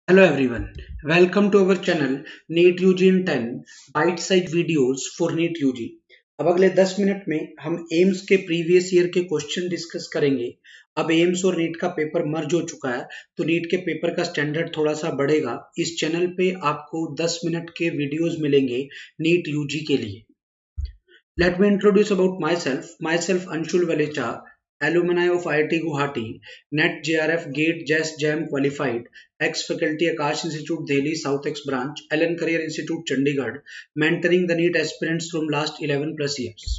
Hello everyone, welcome to our channel NEET UG in 10 bite-sized videos for NEET UG। अब अगले 10 minute में हम AIIMS के previous year के क्वेश्चन डिस्कस करेंगे। अब एम्स और नीट का पेपर मर्ज हो चुका है तो नीट के पेपर का स्टैंडर्ड थोड़ा सा बढ़ेगा। इस चैनल पे आपको 10 मिनट के वीडियोस मिलेंगे नीट यूजी के लिए। Let me introduce about myself. Myself Anshul Valecha, alumni of IIT Guwahati, NET JRF GATE JAS JAM qualified, ex-faculty Akash Institute Delhi South X branch, Allen Career Institute Chandigarh, mentoring the NEET aspirants from last 11 plus years.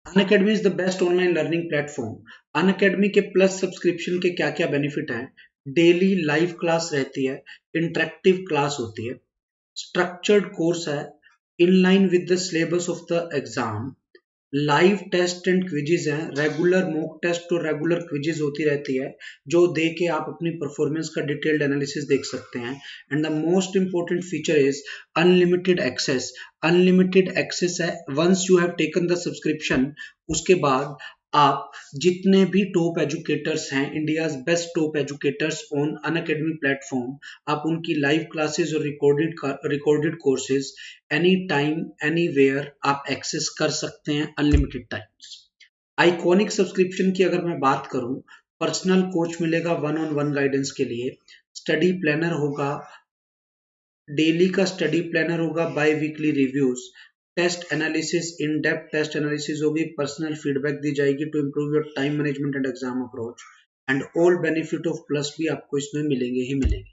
Unacademy is the best online learning platform. Unacademy के plus subscription के क्या क्या benefit हैं? Daily live class रहती है, interactive class होती है, structured course है, in line with the syllabus of the exam, live test and quizzes हैं, रेगुलर मॉक टेस्ट और रेगुलर क्विजेज होती रहती है जो दे के आप अपनी परफॉर्मेंस का डिटेल्ड एनालिसिस देख सकते हैं। And the most important feature is unlimited access. Unlimited access है, once you have taken the subscription उसके बाद आप जितने भी टॉप एजुकेटर्स हैं, India's best top educators on Unacademy platform, आप उनकी लाइव क्लासेस और recorded courses any time anywhere आप एक्सेस कर सकते हैं अनलिमिटेड टाइम्स। आइकॉनिक सब्सक्रिप्शन की अगर मैं बात करूं, पर्सनल कोच मिलेगा वन ऑन वन गाइडेंस के लिए, स्टडी प्लानर होगा, डेली का स्टडी प्लानर होगा, biweekly reviews, test analysis, in depth test analysis होगी, पर्सनल फीडबैक दी जाएगी to improve your time management and exam approach, and all benefit of plus भी आपको इसमें मिलेंगे ही मिलेंगे।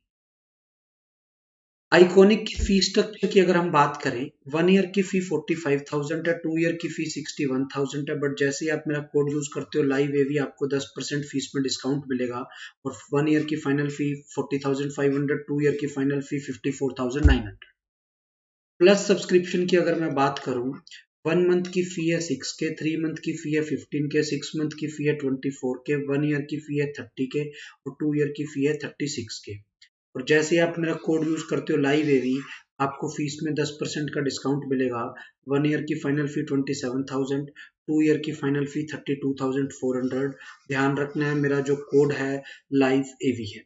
आइकॉनिक की फीस स्ट्रक्चर की अगर हम बात करें, 1 ईयर की फी 45,000 है, 2 ईयर की फी 61,000 है, बट जैसे ही आप मेरा कोड यूज करते हो लाइव एवी आपको 10% फीस में डिस्काउंट मिलेगा और 1 ईयर की फाइनल फी 40,500, 2 ईयर की फाइनल फी 54,900। प्लस सब्सक्रिप्शन की अगर मैं बात करूं, 1 मंथ की फी है 6K, 3 मंथ की फी है 15K, 6 मंथ की फी है 24K, 1 ईयर की फी है 30K और 2 ईयर की फी है 36K। और जैसे ही आप मेरा कोड यूज करते हो लाइव एवी आपको फीस में 10% का डिस्काउंट मिलेगा। 1 ईयर की फाइनल फी 27,000, 2 ईयर की फाइनल फी 32,400। ध्यान रखना है मेरा जो कोड है लाइव एवी है।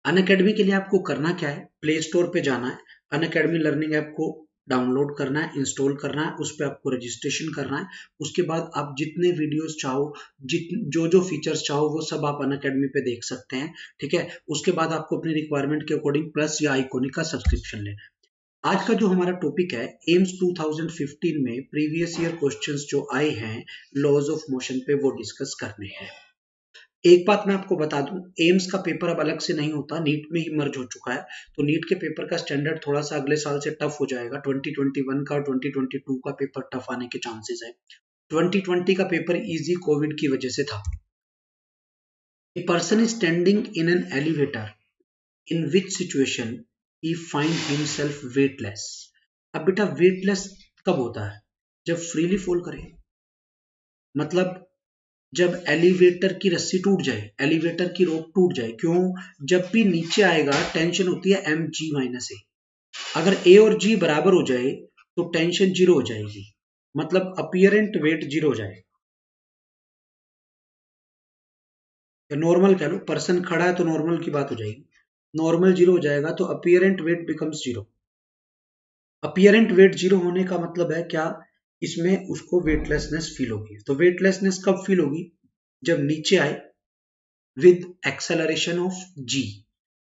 अनअकैडमी के लिए आपको करना क्या है, प्ले स्टोर पे जाना है, अनअकैडमी लर्निंग ऐप को डाउनलोड करना है, इंस्टॉल करना है, उस पर आपको रजिस्ट्रेशन करना है। उसके बाद आप जितने वीडियोस चाहो, जो जो फीचर्स चाहो वो सब आप अनअकैडमी पे देख सकते हैं। ठीक है, उसके बाद आपको अपनी रिक्वायरमेंट के अकॉर्डिंग प्लस या आइकॉनिक का सब्सक्रिप्शन लेना है। आज का जो हमारा टॉपिक है, एम्स 2015 में प्रीवियस ईयर क्वेश्चंस जो आए हैं लॉज ऑफ मोशन पे वो डिस्कस करने हैं। एक बात मैं आपको बता दूं, एम्स का पेपर अब अलग से नहीं होता, नीट में ही मर्ज हो चुका है, तो नीट के पेपर का स्टैंडर्ड थोड़ा सा अगले साल से टफ हो जाएगा। 2021 का और 2022 का पेपर टफ आने के चांसेस है। 2020 का पेपर इजी कोविड की वजह से था। A person is standing in an elevator, in which situation he find himself weightless. अब बेटा वेटलेस कब होता है? जब फ्रीली फॉल करे, मतलब जब एलिवेटर की रस्सी टूट जाए, एलिवेटर की रोप टूट जाए। क्यों? जब भी नीचे आएगा टेंशन होती है mg-a। अगर ए और जी बराबर हो जाए तो टेंशन जीरो हो जाएगी, मतलब अपीयरेंट वेट जीरो हो जाएगा। नॉर्मल कह लो, पर्सन खड़ा है तो नॉर्मल की बात हो जाएगी, नॉर्मल जीरो हो जाएगा तो apparent weight becomes zero. Apparent weight zero होने का मतलब है क्या? इसमें उसको वेटलेसनेस फील होगी। तो वेटलेसनेस कब फील होगी? जब नीचे आए with acceleration of g।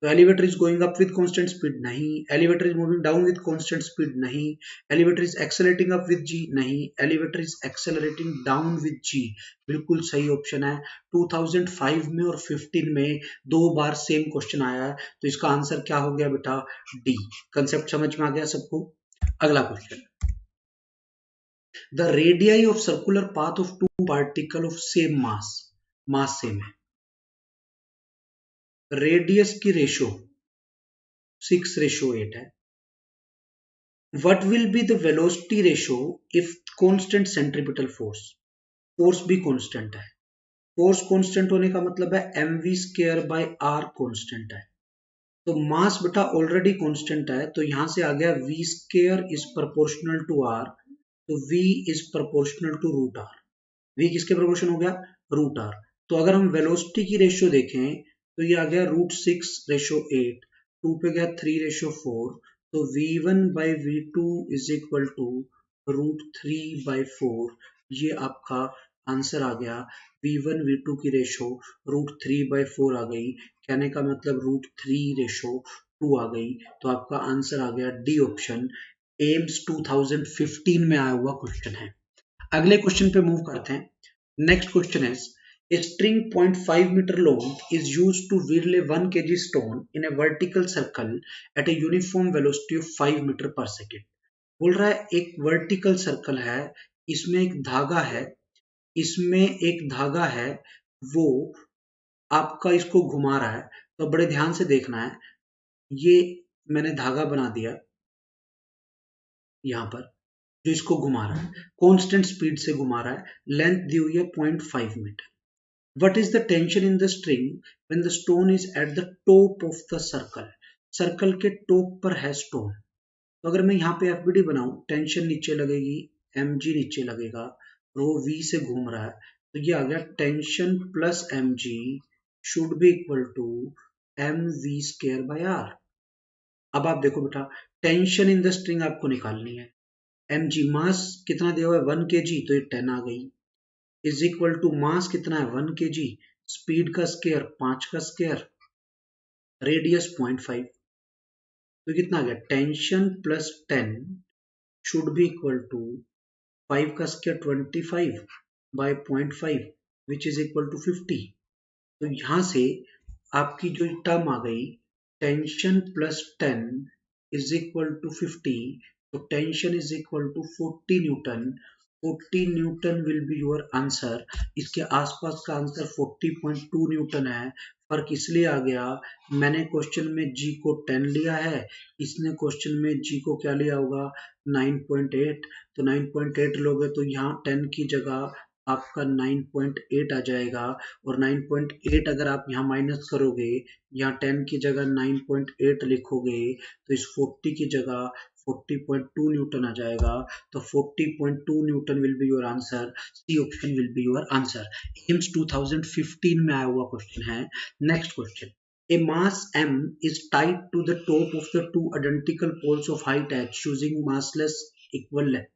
तो elevator is going up with constant speed, नहीं। elevator is moving down with constant speed, नहीं। elevator is accelerating up with g, नहीं। elevator is accelerating down with g। बिल्कुल सही ऑप्शन है। 2005 में और 15 में 2 बार सेम क्वेश्चन आया है, तो इसका आंसर क्या हो गया बेटा? डी। कंसेप्ट समझ में आ गया सबको? अगला question, the radii of circular path of two particle of same mass, mass same है, रेडियस की रेशो 6:8 है। What will be the velocity ratio if constant centripetal force? Force भी कांस्टेंट है। फोर्स कांस्टेंट होने का मतलब है mv square by r constant है। तो मास बेटा ऑलरेडी कांस्टेंट है, तो यहां से आ गया v square is proportional to r, तो v is proportional to root r। v किसके प्रोपोर्शन हो गया? Root r। तो अगर हम वेलोसिटी की रेशियो देखें तो ये आ गया √6/8, 2 पे गया 3/4, तो V1 by V2 is equal to √3/4। ये आपका आंसर आ गया। V1 V2 की रेशो √3/4 आ गई, कहने का मतलब √3/2 आ गई। तो आपका आंसर आ गया डी ऑप्शन, एम्स 2015 में आया हुआ क्वेश्चन है। अगले क्वेश्चन पे मूव करते हैं। Next question is a string 0.5 meter long is used to wheel a 1 kg stone in a vertical circle at a uniform velocity of 5 meter per second। बोल रहा है एक वर्टिकल सर्कल है, इसमें एक धागा है, इसमें एक धागा है, वो आपका इसको घुमा रहा है। तो बड़े ध्यान से देखना है, ये मैंने धागा बना दिया यहाँ पर, जो इसको घुमा रहा है, कांस्टेंट स्पीड से घुमा रहा है, लेंथ दी हुई है 0.5 metre. What is the tension in the string when the stone is at the top of the circle? Circle के टॉप पर है स्टोन। तो अगर मैं यहाँ पे एफबीडी बनाऊं, टेंशन नीचे लगेगी, mg नीचे लगेगा, रो v से घूम रहा है, तो ये आ गया tension plus mg should be equal to mv²/r। अब आप देखो बेटा, टेंशन इन द स्ट्रिंग आपको निकालनी है। mg मास कितना दिया हुआ है 1 kg, तो ये 10 आ गई, इज इक्वल टू मास कितना है 1 kg, स्पीड का स्क्वायर 5 का स्क्वायर, रेडियस 0.5, तो कितना आ गया tension plus 10 should be equal to 5 का square 25 by 0.5 which is equal to 50। तो यहां से आपकी जो टर्म आ गई tension plus 10 is equal to 50, तो tension is equal to 40 newton. 40 newton will be your answer. इसके आसपास का आंसर 40.2 न्यूटन है। फर्क इसलिए आ गया, मैंने क्वेश्चन में जी को 10 लिया है, इसने क्वेश्चन में जी को क्या लिया होगा 9.8, तो 9.8 लोगे तो यहाँ 10 की जगह आपका 9.8 आ जाएगा, और 9.8 अगर आप यहाँ माइनस करोगे, यहाँ 10 की जगह 9.8 लिखोगे, तो इस 40 की जगह 40.2 न्यूटन आ जाएगा। तो 40.2 newton will be your answer, C option will be your answer. AIIMS 2015 में आया हुआ क्वेश्चन है। Next question, a mass m is tied to the top of the two identical poles of height h using massless equal length।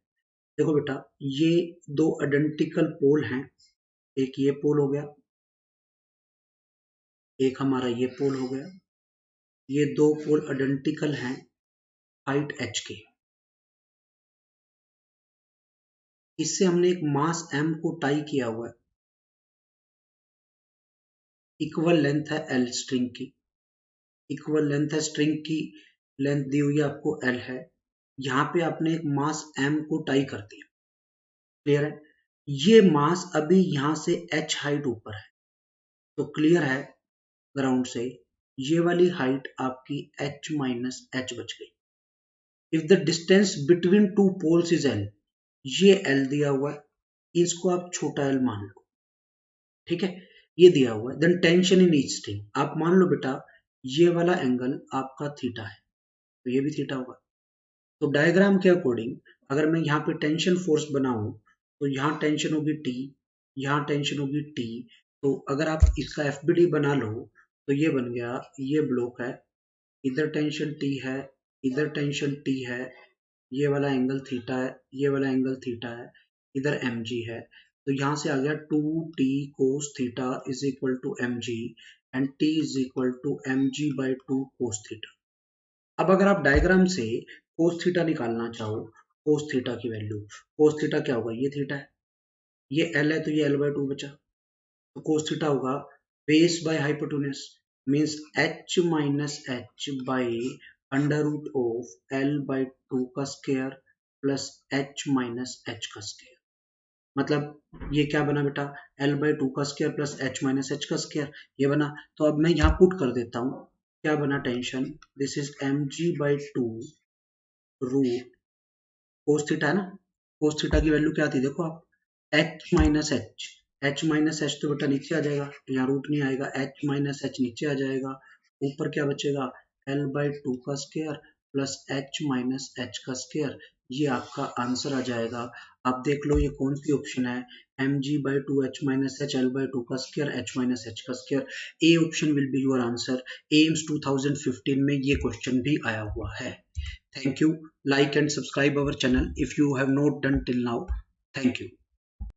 देखो बेटा, ये दो identical पोल हैं, एक ये पोल हो गया, एक हमारा ये पोल हो गया। ये दो पोल आइडेंटिकल हैं हाइट h के। इससे हमने एक मास m को टाई किया हुआ है, इक्वल लेंथ है l स्ट्रिंग की, इक्वल लेंथ है स्ट्रिंग की, लेंथ दी हुई है आपको l है। यहाँ पे आपने एक मास m को टाई कर दिया, क्लियर है। ये मास अभी यहाँ से h हाइट ऊपर है, तो क्लियर है ग्राउंड से ये वाली हाइट आपकी h माइनस h बच गई। If the distance between two poles is l, ये l दिया हुआ है, इसको आप छोटा l मान लो, ठीक है, ये दिया हुआ है। Then tension in each string, आप मान लो बेटा ये वाला एंगल आपका थीटा है, तो ये भी थीटा होगा। तो डायग्राम के अकॉर्डिंग अगर मैं यहाँ पे टेंशन फोर्स बनाऊं, तो यहाँ टेंशन होगी T, यहाँ टेंशन होगी T। तो अगर आप इसका एफबीडी बना लो, तो ये बन गया, ये ब्लॉक है, इधर टेंशन T है, इधर टेंशन T है, ये वाला एंगल थीटा है, ये वाला एंगल थीटा है, इधर mg है। तो यहाँ से आ गया 2t cos theta is equal to mg and t is equal to mg by 2 cos theta. अब अगर आप डायग्राम से cos थीटा निकालना चाहो, cos थीटा की वैल्यू, cos थीटा क्या होगा, ये थीटा है, ये l है, तो ये l बाई 2 बचा। तो cos थीटा होगा base by hypotenuse, means h minus h by under root of l by 2 का square plus h minus h का स्क्वायर। मतलब ये क्या बना बेटा, l बाई 2 का square plus h minus h का स्क्वायर, ये बना। तो अब मैं यहाँ पुट कर देता हूँ, क्या बना tension, this is mg by 2 root cos theta है ना, कोस थीटा की वैल्यू क्या थी देखो आप, h minus h, h minus h तो बेटा नीचे आ जाएगा, यहाँ रूट नहीं आएगा, h माइनस h नीचे आ जाएगा, ऊपर क्या बचेगा l बाई 2 का square plus h minus h का स्क्वायर, ये आपका आंसर आ जाएगा। आप देख लो ये कौन सी ऑप्शन है, mg/2h - h l/2 का स्क्वायर h - h का square. A option will be your answer. AIIMS 2015 में ये क्वेश्चन भी आया हुआ है। Thank you. Like and subscribe our channel if you have not done till now. Thank you.